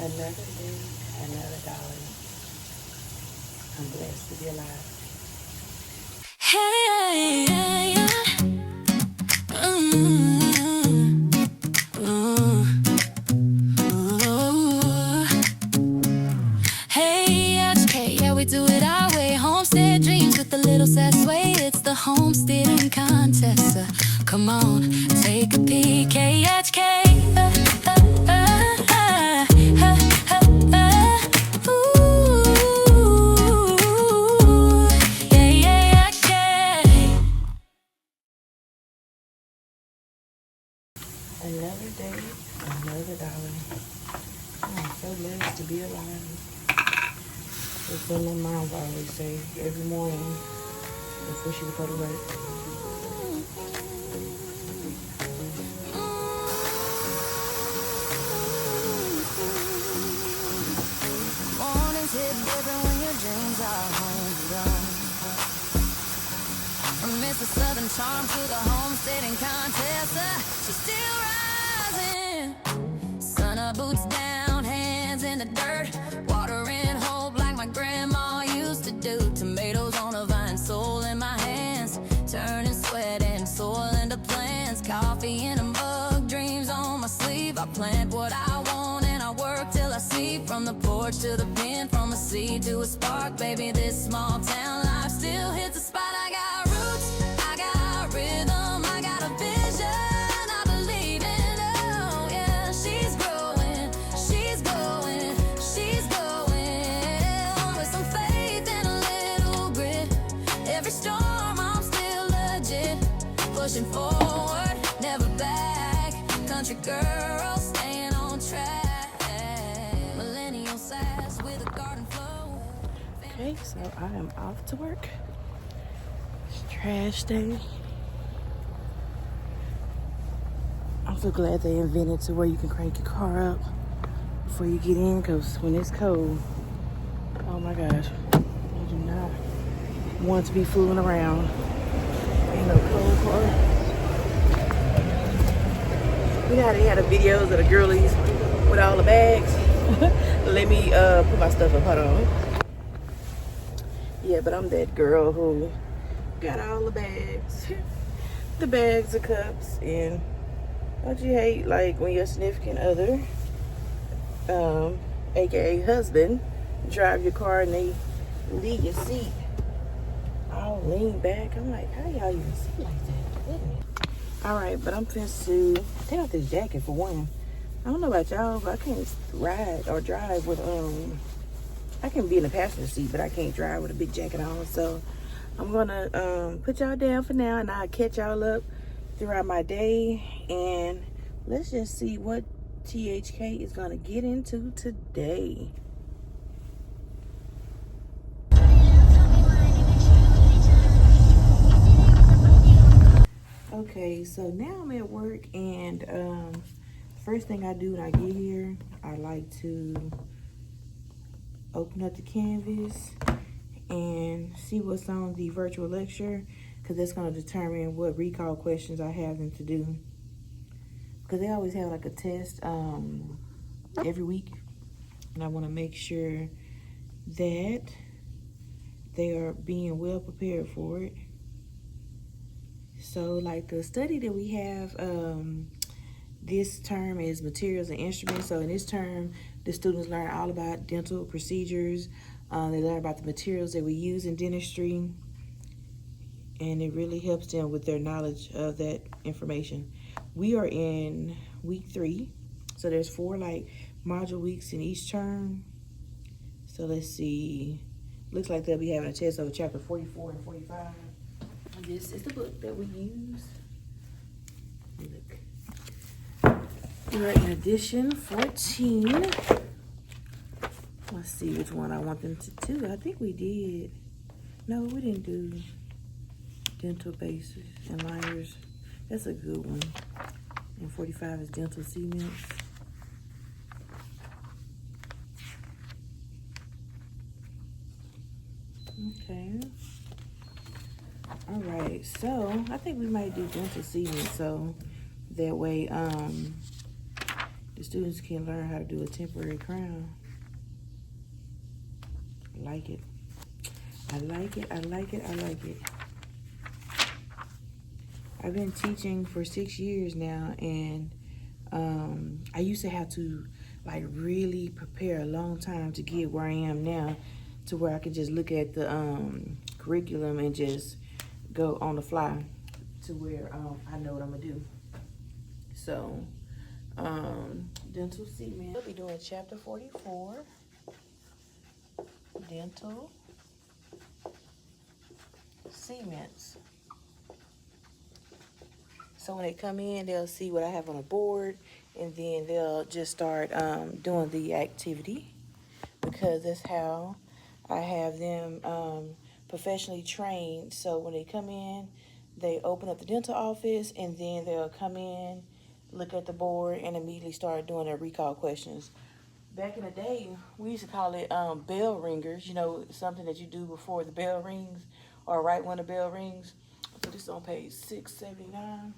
Another day, another dollar. I'm blessed to be alive. Hey, hey, yeah, we do it our way. Homestead dreams with a little Sassy. It's the homesteading contest. Come on, take a peek. HK. Another day, another dollar. I'm so blessed to be alive. It's what my mom always say every morning before she would go to work. Mornings hit different when your dreams are homegrown. From Mr. Southern Charm to the homesteading contest, she's still rising. Sun up, boots down, hands in the dirt, watering hope like my grandma used to do. Tomatoes on a vine, soul in my hands, turning sweat and soil into plants. Coffee in a mug, dreams on my sleeve. I plant what I want and I work till I see. From the porch to the pen, from a seed to a spark. Baby, this small town life still hits the spot. I got roots, I got rhythm, I got a vision. I believe in, oh yeah, she's growing, she's going, she's going. With some faith and a little grit, every storm I'm still legit. Pushing forward, never back. Country girl, staying on track. Millennial sass with a garden flow. Okay, so I am off to work. It's trash day. I'm so glad they invented to where you can crank your car up before you get in, because when it's cold, oh my gosh, I do not want to be fooling around. Ain't no cold car. You know how they had the videos of the girlies with all the bags? Let me put my stuff up, hold on. Yeah, but I'm that girl who got all the bags. The bags, the cups, and don't you hate like when your significant other, aka husband, drive your car and they leave your seat all lean back? I'm like, how y'all even sit like that? Alright, but I'm finna to take off this jacket for one. I don't know about y'all, but I can't ride or drive with I can be in the passenger seat, but I can't drive with a big jacket on. So I'm gonna put y'all down for now, and I'll catch y'all up throughout my day, and let's just see what THK is gonna get into today. Okay, so now I'm at work, and first thing I do when I get here, I like to open up the canvas and see what's on the virtual lecture, because that's going to determine what recall questions I have them to do, because they always have like a test every week, and I want to make sure that they are being well prepared for it. So like the study that we have this term is materials and instruments. So in this term, the students learn all about dental procedures. They learn about the materials that we use in dentistry, and it really helps them with their knowledge of that information. We are in week 3, so there's 4 like module weeks in each term. So let's see, looks like they'll be having a test over chapter 44 and 45. And this is the book that we use. Look, we're in edition 14. Let's see which one I want them to do. I think we did. No, we didn't do dental bases and liners. That's a good one. And 45 is dental cements. Okay. All right, so I think we might do dental cement, so that way the students can learn how to do a temporary crown. I like it. I like it. I like it. I like it. I've been teaching for 6 years now, and I used to have to like really prepare a long time to get where I am now, to where I can just look at the curriculum and just go on the fly to where I know what I'm gonna do. So, dental cement. We'll be doing chapter 44, dental cements. So when they come in, they'll see what I have on the board, and then they'll just start doing the activity, because that's how I have them professionally trained. So when they come in, they open up the dental office, and then they'll come in, look at the board, and immediately start doing their recall questions. Back in the day, we used to call it bell ringers, you know, something that you do before the bell rings or right when the bell rings. So this is on page 679.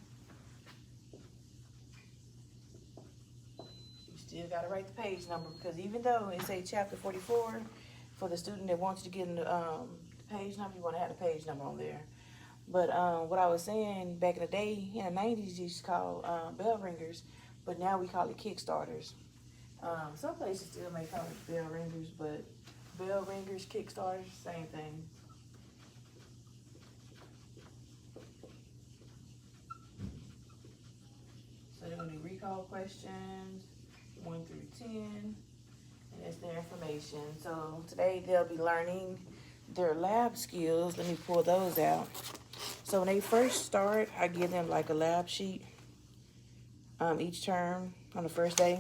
Still got to write the page number, because even though it say chapter 44, for the student that wants you to get in the page number, you want to have the page number on there. But what I was saying, back in the day, in the 90s, you used to call bell ringers, but now we call it kickstarters. Some places still may call it bell ringers, but bell ringers, kickstarters, same thing. So they're going to be recall questions 1 through 10, and that's their information. So today they'll be learning their lab skills. Let me pull those out. So when they first start, I give them like a lab sheet each term on the first day,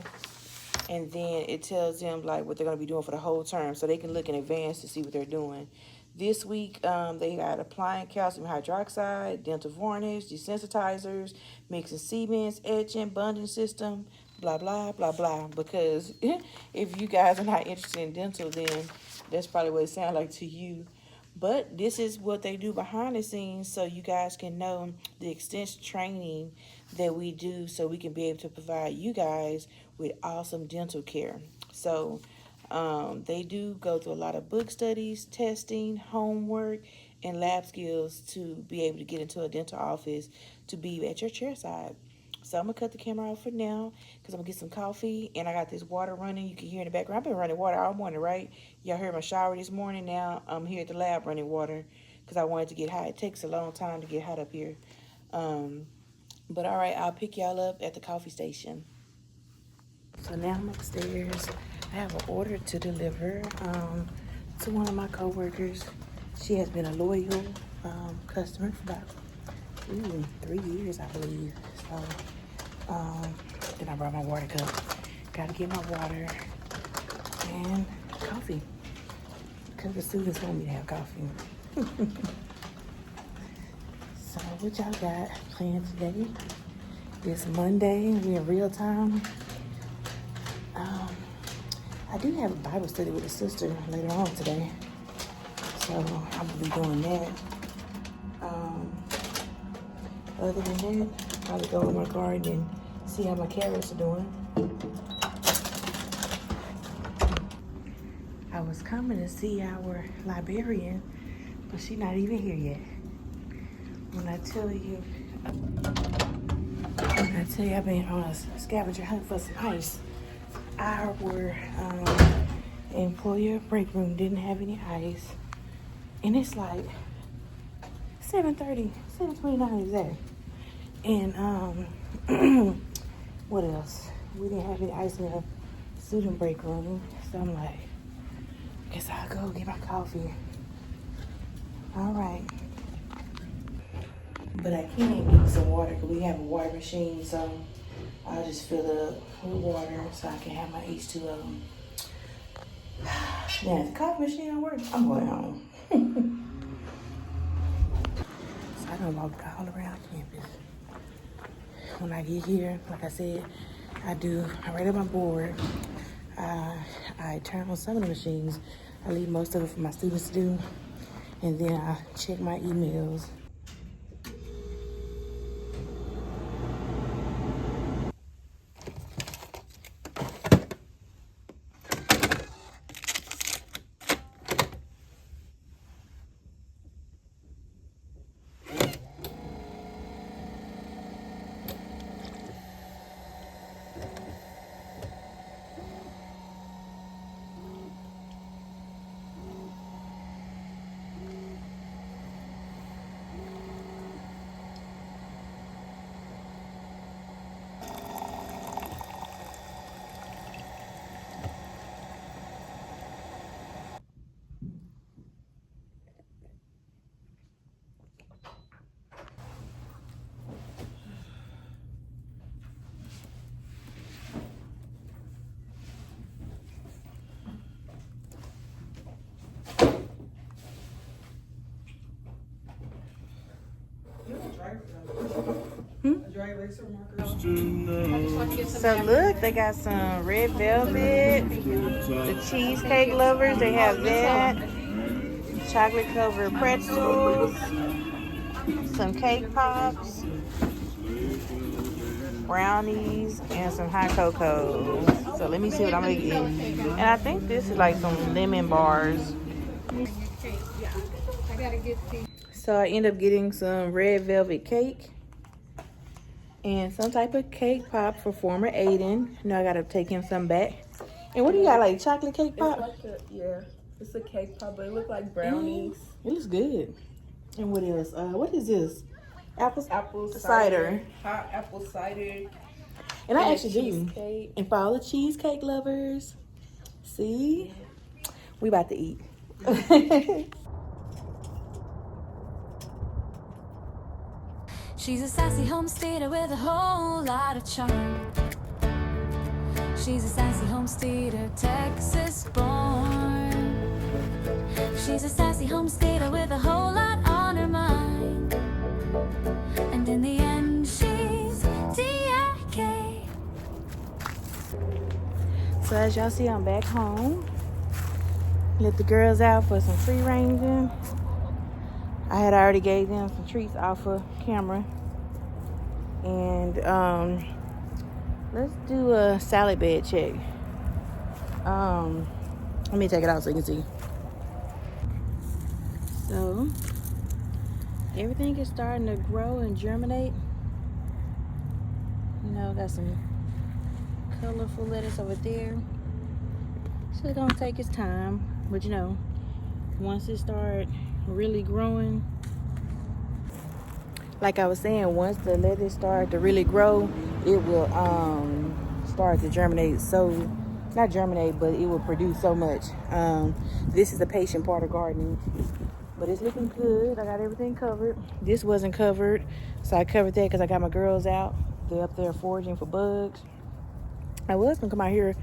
and then it tells them like what they're going to be doing for the whole term, so they can look in advance to see what they're doing. This week, they got applying calcium hydroxide, dental varnish, desensitizers, mixing cements, etching, bonding system, blah, blah, blah, blah. Because if you guys are not interested in dental, then that's probably what it sounds like to you. But this is what they do behind the scenes, so you guys can know the extensive training that we do, so we can be able to provide you guys with awesome dental care. So they do go through a lot of book studies, testing, homework, and lab skills to be able to get into a dental office to be at your chair side. So I'm going to cut the camera off for now, because I'm going to get some coffee, and I got this water running. You can hear in the background. I've been running water all morning, right? Y'all heard my shower this morning. Now I'm here at the lab running water, because I wanted to get hot. It takes a long time to get hot up here. But all right, I'll pick y'all up at the coffee station. So now I'm upstairs. I have an order to deliver to one of my coworkers. She has been a loyal customer for about 3 years, I believe. So then I brought my water cup. Got to get my water and coffee, because the students want me to have coffee. So what y'all got planned today? It's Monday. We're in real time. I do have a Bible study with a sister later on today, so I'm gonna be doing that. Other than that, probably go in my garden and see how my carrots are doing. I was coming to see our librarian, but she's not even here yet. When I tell you I've been on a scavenger hunt for some ice. Our employer break room didn't have any ice, and it's like 7:30, 7:29 exact. And what else? We didn't have any ice in the student break room, so I'm like, guess I'll go get my coffee. All right. But I can get some water, because we have a water machine, so I'll just fill it up with water so I can have my H2O. Now, if the coffee machine don't work, I'm going home. So I done walked all around campus. When I get here, like I said, I write up my board. I turn on some of the machines. I leave most of it for my students to do. And then I check my emails. So look, they got some red velvet. The cheesecake lovers, they have that. Chocolate covered pretzels. Some cake pops. Brownies and some hot cocoa. So let me see what I'm gonna get. And I think this is like some lemon bars. So I end up getting some red velvet cake and some type of cake pop for former Aiden. Now I gotta take him some back. And what do you got, like chocolate cake pop? It's like it's a cake pop, but it looks like brownies. It looks good. And what else? What is this? Apple cider. Hot apple cider. And I actually do. Cheesecake. And for all the cheesecake lovers, see? We about to eat. She's a sassy homesteader with a whole lot of charm. She's a sassy homesteader, Texas born. She's a sassy homesteader with a whole lot on her mind. And in the end, she's DIK. So as y'all see, I'm back home. Let the girls out for some free ranging. I had already gave them some treats off of camera. And let's do a salad bed check. Let me take it out so you can see. So everything is starting to grow and germinate. You know, got some colorful lettuce over there. So it's gonna take its time, but you know, once it start really growing, like I was saying, once the lettuce start to really grow, it will start to germinate. So not germinate, but it will produce so much. This is the patient part of gardening, but it's looking good. I got everything covered. This wasn't covered, so I covered that because I got my girls out. They're up there foraging for bugs. I was gonna come out here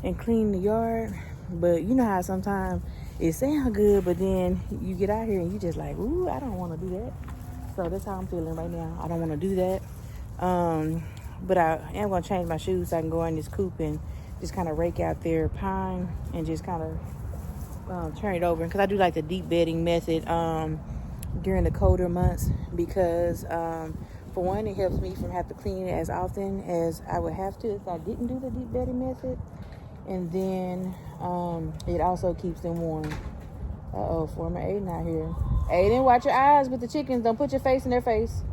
and clean the yard, but you know how sometimes it sounds good, but then you get out here and you just like, ooh, I don't want to do that. So that's how I'm feeling right now. I don't want to do that. But I am going to change my shoes so I can go in this coop and just kind of rake out their pine and just kind of turn it over. Because I do like the deep bedding method during the colder months because, for one, it helps me from having to clean it as often as I would have to if I didn't do the deep bedding method. And then it also keeps them warm. Uh-oh, former Aiden out here. Aiden, watch your eyes with the chickens. Don't put your face in their face.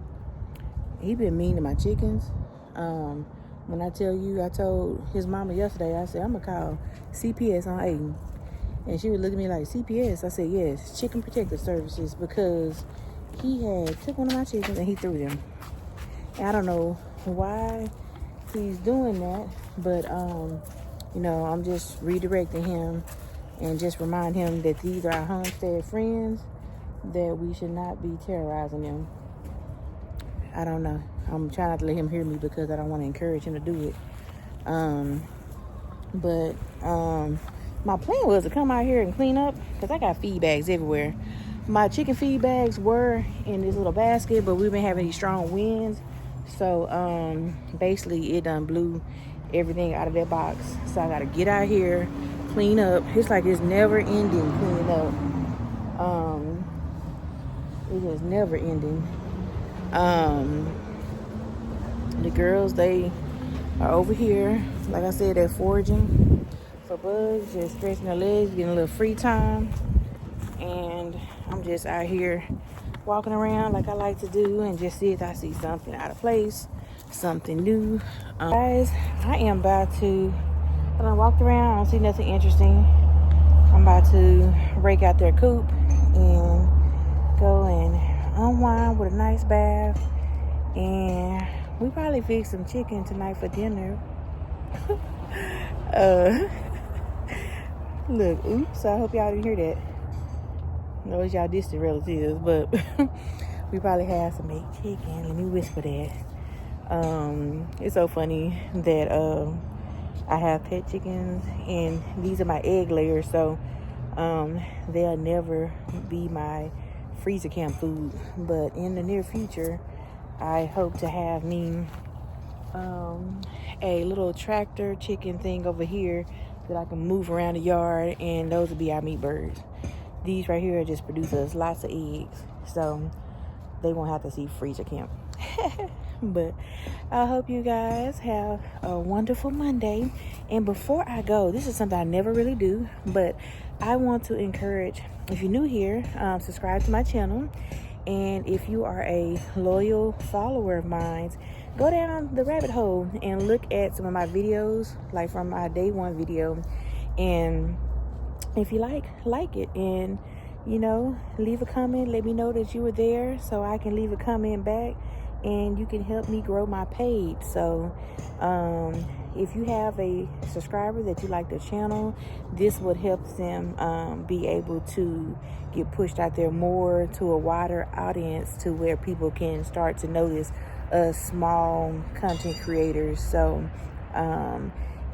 He been mean to my chickens. When I tell you, I told his mama yesterday, I said, I'm going to call CPS on Aiden. And she would look at me like, CPS? I said, yes, Chicken Protective Services, because he had took one of my chickens and he threw them. And I don't know why he's doing that, but, you know, I'm just redirecting him and just remind him that these are our homestead friends, that we should not be terrorizing them. I don't know. I'm trying not to let him hear me because I don't want to encourage him to do it. My plan was to come out here and clean up because I got feed bags everywhere. My chicken feed bags were in this little basket, but we've been having these strong winds. So basically it done blew everything out of that box. So I got to get out here, clean up. It's like it's never ending cleaning up. It is never ending. The girls, they are over here. Like I said, they're foraging for bugs, just stretching their legs, getting a little free time. And I'm just out here walking around like I like to do and just see if I see something out of place, something new. Guys, I am about to, when I walked around, I don't see nothing interesting. I'm about to rake out their coop and go and unwind with a nice bath. And we probably fix some chicken tonight for dinner. Look, oops, I hope y'all didn't hear that. I know it's y'all distant relatives, but we probably have some baked chicken. Let me whisper that. It's so funny that I have pet chickens and these are my egg layers, so they'll never be my freezer camp food. But in the near future, I hope to have me a little tractor chicken thing over here that I can move around the yard, and those will be our meat birds. These right here just produce us lots of eggs, so they won't have to see freezer camp. But I hope you guys have a wonderful Monday. And before I go, this is something I never really do, but I want to encourage, if you're new here, subscribe to my channel. And if you are a loyal follower of mine, go down the rabbit hole and look at some of my videos, like from my day one video. And if you like it, and you know, leave a comment, let me know that you were there so I can leave a comment back, and you can help me grow my page. So if you have a subscriber that you like the channel, this would help them be able to get pushed out there more to a wider audience, to where people can start to notice us small content creators. So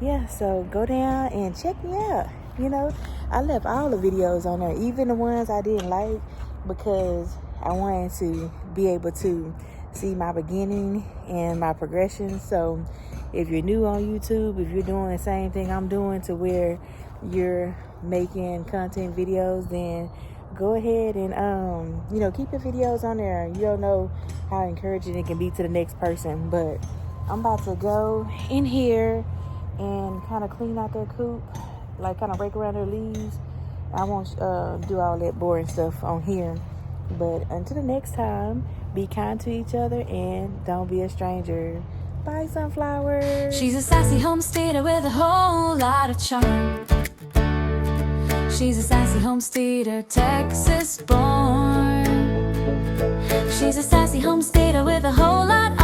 yeah, so go down and check me out. You know, I left all the videos on there, even the ones I didn't like, because I wanted to be able to see my beginning and my progression. So if you're new on YouTube, if you're doing the same thing I'm doing, to where you're making content videos, then go ahead and you know, keep your videos on there. You don't know how encouraging it can be to the next person. But I'm about to go in here and kind of clean out their coop, like kind of rake around their leaves. I won't do all that boring stuff on here. But until the next time, be kind to each other and don't be a stranger. Bye, sunflowers. She's a sassy homesteader with a whole lot of charm. She's a sassy homesteader, Texas born. She's a sassy homesteader with a whole lot